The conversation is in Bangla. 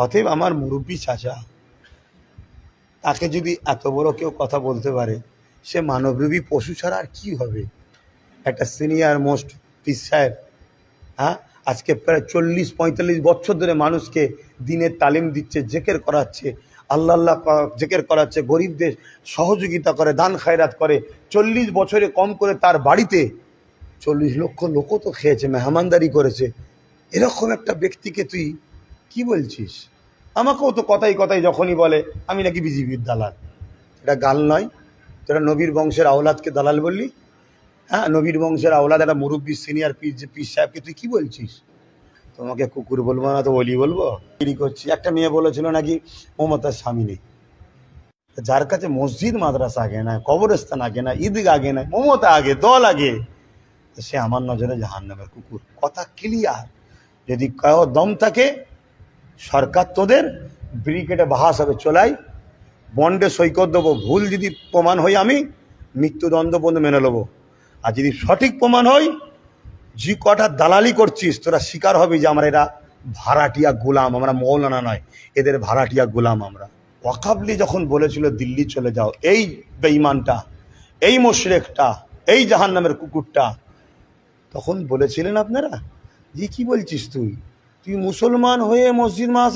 অতএব আমার মুরব্বী চাচা, তাকে যদি এত বড় কেউ কথা বলতে পারে, সে মানবরূপী পশু ছাড়া আর কি হবে? একটা সিনিয়র মোস্ট পীর সাহেব, হ্যাঁ, আজকে প্রায় 40-45 বছর ধরে মানুষকে দিনের তালিম দিচ্ছে, জেকের করাচ্ছে, আল্লাহ আল্লাহ জেকের করাচ্ছে, গরিবদের সহযোগিতা করে, দান খায়রাত করে। 40 বছরে কম করে তার বাড়িতে 40 লক্ষ লোকও তো খেয়েছে, মেহমানদারি করেছে। এরকম একটা ব্যক্তিকে তুই কি বলছিস? আমাকেও তো কথাই কথাই যখনই বলে আমি নাকি বিজেপির দালাল। এটা গাল নয়? তোরা নবীর বংশের আওলাদকে দালাল বললি? হ্যাঁ, নবীর বংশের আওলাদ একটা মুরব্বী সিনিয়র পীর সাহেবকে তুই কি বলছিস? তোমাকে কুকুর বলবো না তো বলি বলবো? চুরি করছি। একটা মেয়ে বলেছিল নাকি মমতার স্বামী নেই। যার কাছে মসজিদ মাদ্রাসা আগে না, কবরস্থান আগে না, ঈদগাহ আগে না, মমতা আগে, দল আগে, সে আমার নজরে জাহান্নামের কুকুর। কথা ক্লিয়ার। যদি কারো দম থাকে, সরকার তোদের ব্রিকেটে বাহাস হবে, চলাই বন্ডে সই করে দেবো। ভুল যদি প্রমাণ হই আমি মৃত্যুদণ্ড পর্যন্ত মেনে নেবো। আর যদি সঠিক প্রমাণ হয়, যে কটা দালালি করছিস তোরা স্বীকার হবি যে আমরা এরা ভাড়াটিয়া গোলাম, আমরা মৌলানা নয়, এদের ভাড়াটিয়া গোলাম আমরা। ওয়াকাবলি যখন বলেছিল দিল্লি চলে যাও, এই বেঈমানটা, এই মুশরিকটা, এই জাহান্নামের কুকুরটা, তখন বলেছিলেন আপনারা যে কি বলছিস তুই মুসলমান হয়ে মসজিদ